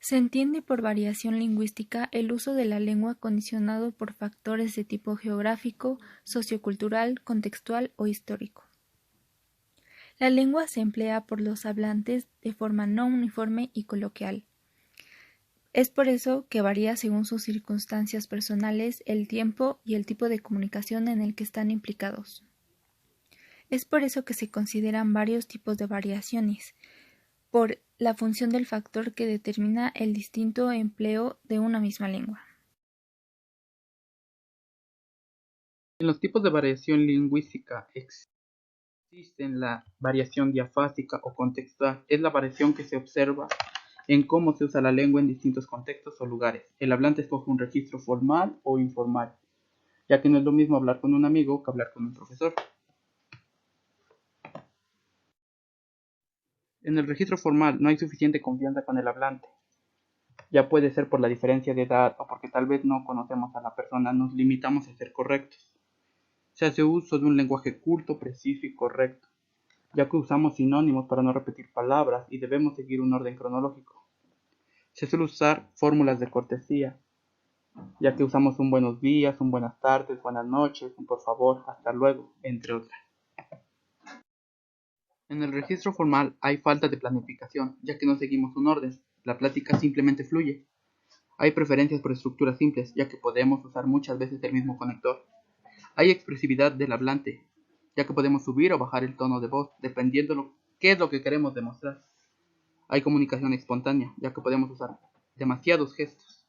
Se entiende por variación lingüística el uso de la lengua condicionado por factores de tipo geográfico, sociocultural, contextual o histórico. La lengua se emplea por los hablantes de forma no uniforme y coloquial. Es por eso que varía según sus circunstancias personales, el tiempo y el tipo de comunicación en el que están implicados. Es por eso que se consideran varios tipos de variaciones, por la función del factor que determina el distinto empleo de una misma lengua. En los tipos de variación lingüística existen la variación diafásica o contextual. Es la variación que se observa en cómo se usa la lengua en distintos contextos o lugares. El hablante escoge un registro formal o informal, ya que no es lo mismo hablar con un amigo que hablar con un profesor. En el registro formal no hay suficiente confianza con el hablante. Ya puede ser por la diferencia de edad o porque tal vez no conocemos a la persona, nos limitamos a ser correctos. Se hace uso de un lenguaje culto, preciso y correcto, ya que usamos sinónimos para no repetir palabras y debemos seguir un orden cronológico. Se suele usar fórmulas de cortesía, ya que usamos un buenos días, un buenas tardes, buenas noches, un por favor, hasta luego, entre otras. En el registro formal hay falta de planificación, ya que no seguimos un orden, la plática simplemente fluye. Hay preferencias por estructuras simples, ya que podemos usar muchas veces el mismo conector. Hay expresividad del hablante, ya que podemos subir o bajar el tono de voz, dependiendo qué es lo que queremos demostrar. Hay comunicación espontánea, ya que podemos usar demasiados gestos.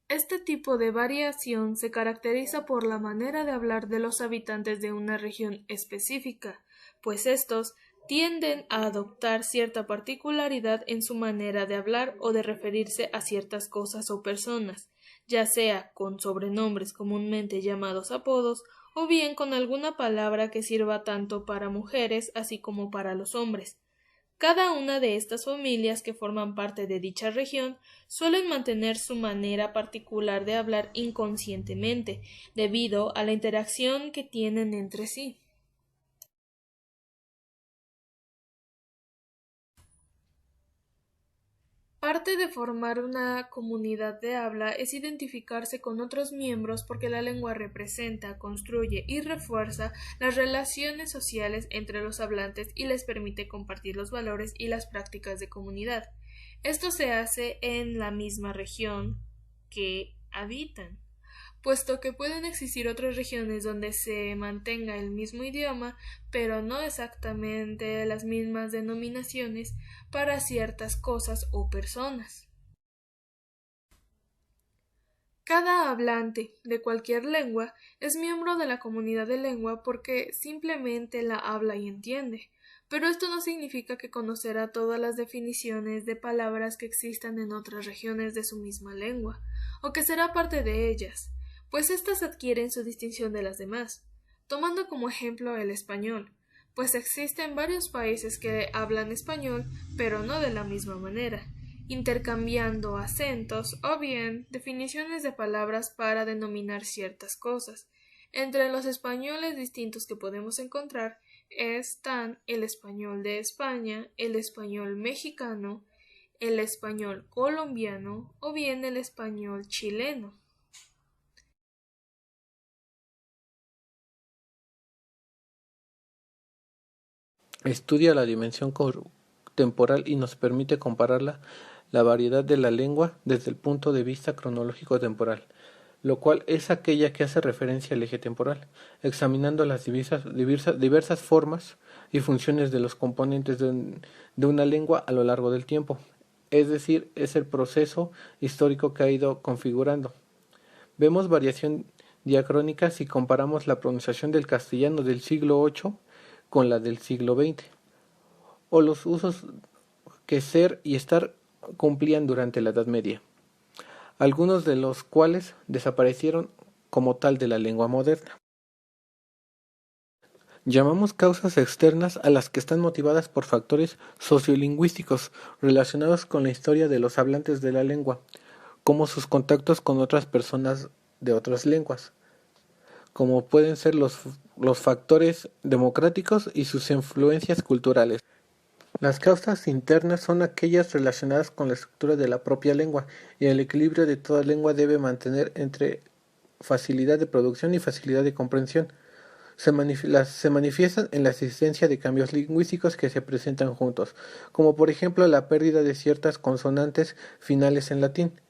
Este tipo de variación se caracteriza por la manera de hablar de los habitantes de una región específica, pues estos tienden a adoptar cierta particularidad en su manera de hablar o de referirse a ciertas cosas o personas, ya sea con sobrenombres comúnmente llamados apodos, o bien con alguna palabra que sirva tanto para mujeres así como para los hombres. Cada una de estas familias que forman parte de dicha región suelen mantener su manera particular de hablar inconscientemente, debido a la interacción que tienen entre sí. Parte de formar una comunidad de habla es identificarse con otros miembros porque la lengua representa, construye y refuerza las relaciones sociales entre los hablantes y les permite compartir los valores y las prácticas de comunidad. Esto se hace en la misma región que habitan, puesto que pueden existir otras regiones donde se mantenga el mismo idioma, pero no exactamente las mismas denominaciones para ciertas cosas o personas. Cada hablante de cualquier lengua es miembro de la comunidad de lengua porque simplemente la habla y entiende, pero esto no significa que conocerá todas las definiciones de palabras que existan en otras regiones de su misma lengua, o que será parte de ellas, pues éstas adquieren su distinción de las demás. Tomando como ejemplo el español, pues existen varios países que hablan español, pero no de la misma manera, intercambiando acentos o bien definiciones de palabras para denominar ciertas cosas. Entre los españoles distintos que podemos encontrar están el español de España, el español mexicano, el español colombiano o bien el español chileno. Estudia la dimensión temporal y nos permite comparar la variedad de la lengua desde el punto de vista cronológico-temporal, lo cual es aquella que hace referencia al eje temporal, examinando las diversas formas y funciones de los componentes de una lengua a lo largo del tiempo, es decir, es el proceso histórico que ha ido configurando. Vemos variación diacrónica si comparamos la pronunciación del castellano del siglo VIII con la del siglo XX, o los usos que ser y estar cumplían durante la Edad Media, algunos de los cuales desaparecieron como tal de la lengua moderna. Llamamos causas externas a las que están motivadas por factores sociolingüísticos relacionados con la historia de los hablantes de la lengua, como sus contactos con otras personas de otras lenguas, como pueden ser los los factores democráticos y sus influencias culturales. Las causas internas son aquellas relacionadas con la estructura de la propia lengua, y el equilibrio de toda lengua debe mantener entre facilidad de producción y facilidad de comprensión. Se manifiestan en la existencia de cambios lingüísticos que se presentan juntos, como por ejemplo la pérdida de ciertas consonantes finales en latín.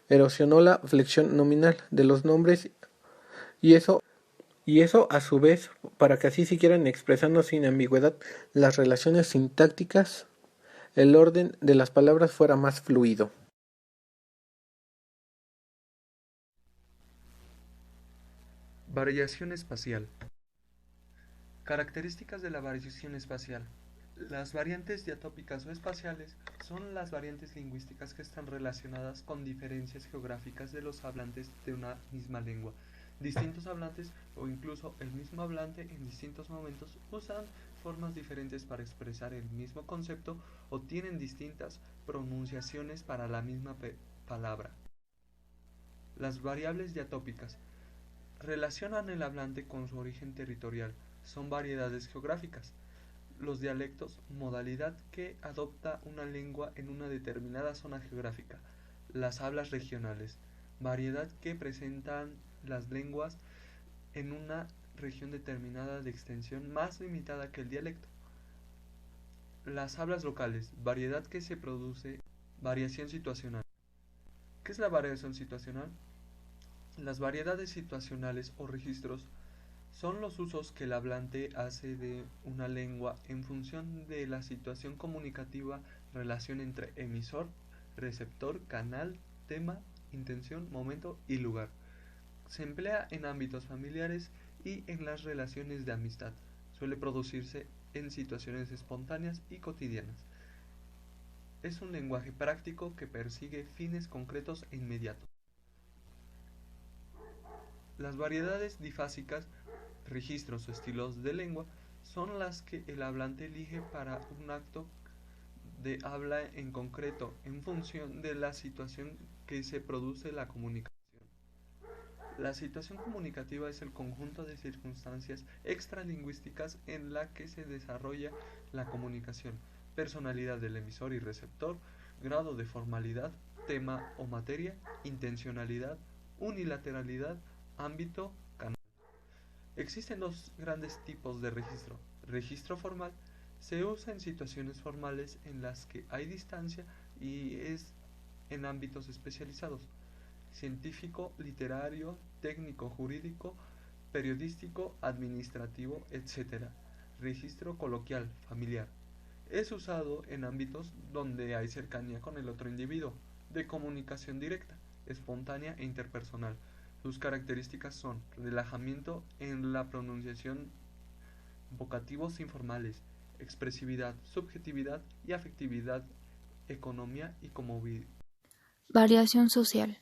Erosionó la flexión nominal de los nombres y eso a su vez para que así siguieran expresando sin ambigüedad las relaciones sintácticas, el orden de las palabras fuera más fluido. Variación espacial. Características de la variación espacial. Las variantes diatópicas o espaciales son las variantes lingüísticas que están relacionadas con diferencias geográficas de los hablantes de una misma lengua. Distintos hablantes o incluso el mismo hablante en distintos momentos usan formas diferentes para expresar el mismo concepto o tienen distintas pronunciaciones para la misma palabra. Las variables diatópicas relacionan el hablante con su origen territorial. Son variedades geográficas. Los dialectos, modalidad que adopta una lengua en una determinada zona geográfica. Las hablas regionales, variedad que presentan las lenguas en una región determinada de extensión más limitada que el dialecto. Las hablas locales, variedad que se produce. Variación situacional. ¿Qué es la variación situacional? Las variedades situacionales o registros son los usos que el hablante hace de una lengua en función de la situación comunicativa, relación entre emisor, receptor, canal, tema, intención, momento y lugar. Se emplea en ámbitos familiares y en las relaciones de amistad. Suele producirse en situaciones espontáneas y cotidianas. Es un lenguaje práctico que persigue fines concretos e inmediatos. Las variedades difásicas, registros o estilos de lengua, son las que el hablante elige para un acto de habla en concreto, en función de la situación que se produce la comunicación. La situación comunicativa es el conjunto de circunstancias extralingüísticas en la que se desarrolla la comunicación, personalidad del emisor y receptor, grado de formalidad, tema o materia, intencionalidad, unilateralidad, ámbito, canal. Existen dos grandes tipos de registro. Registro formal se usa en situaciones formales en las que hay distancia y es en ámbitos especializados: científico, literario, técnico, jurídico, periodístico, administrativo, etc. Registro coloquial, familiar. Es usado en ámbitos donde hay cercanía con el otro individuo, de comunicación directa, espontánea e interpersonal. Sus características son relajamiento en la pronunciación, vocativos informales, expresividad, subjetividad y afectividad, economía y comodidad. Variación social.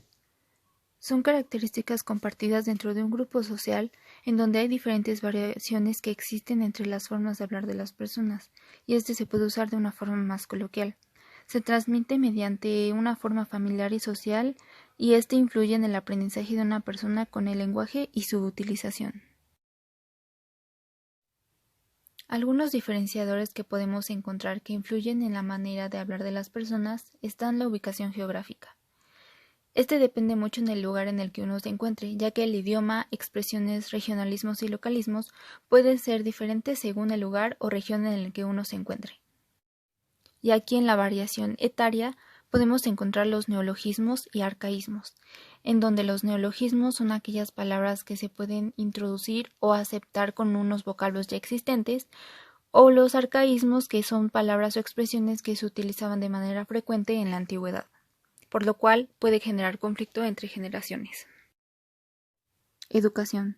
Son características compartidas dentro de un grupo social en donde hay diferentes variaciones que existen entre las formas de hablar de las personas, y este se puede usar de una forma más coloquial. Se transmite mediante una forma familiar y social, y este influye en el aprendizaje de una persona con el lenguaje y su utilización. Algunos diferenciadores que podemos encontrar que influyen en la manera de hablar de las personas están la ubicación geográfica. Este depende mucho en el lugar en el que uno se encuentre, ya que el idioma, expresiones, regionalismos y localismos pueden ser diferentes según el lugar o región en el que uno se encuentre. Y aquí en la variación etaria podemos encontrar los neologismos y arcaísmos, en donde los neologismos son aquellas palabras que se pueden introducir o aceptar con unos vocablos ya existentes, o los arcaísmos, que son palabras o expresiones que se utilizaban de manera frecuente en la antigüedad, por lo cual puede generar conflicto entre generaciones. Educación.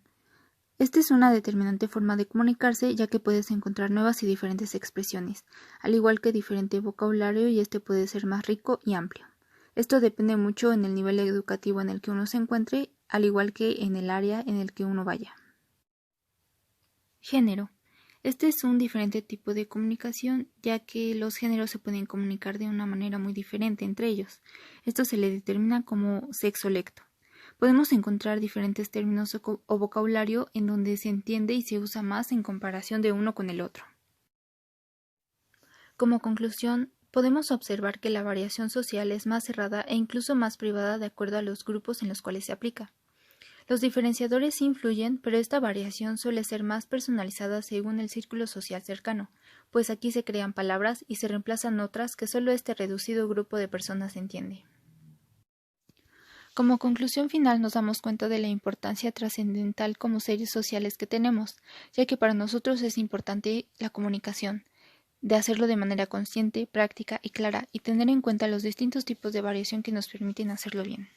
Esta es una determinante forma de comunicarse, ya que puedes encontrar nuevas y diferentes expresiones, al igual que diferente vocabulario, y este puede ser más rico y amplio. Esto depende mucho en el nivel educativo en el que uno se encuentre, al igual que en el área en el que uno vaya. Género. Este es un diferente tipo de comunicación, ya que los géneros se pueden comunicar de una manera muy diferente entre ellos. Esto se le determina como sexo lecto. podemos encontrar diferentes términos o vocabulario en donde se entiende y se usa más en comparación de uno con el otro. Como conclusión, podemos observar que la variación social es más cerrada e incluso más privada de acuerdo a los grupos en los cuales se aplica. Los diferenciadores sí influyen, pero esta variación suele ser más personalizada según el círculo social cercano, pues aquí se crean palabras y se reemplazan otras que solo este reducido grupo de personas entiende. Como conclusión final nos damos cuenta de la importancia trascendental como seres sociales que tenemos, ya que para nosotros es importante la comunicación, de hacerlo de manera consciente, práctica y clara, y tener en cuenta los distintos tipos de variación que nos permiten hacerlo bien.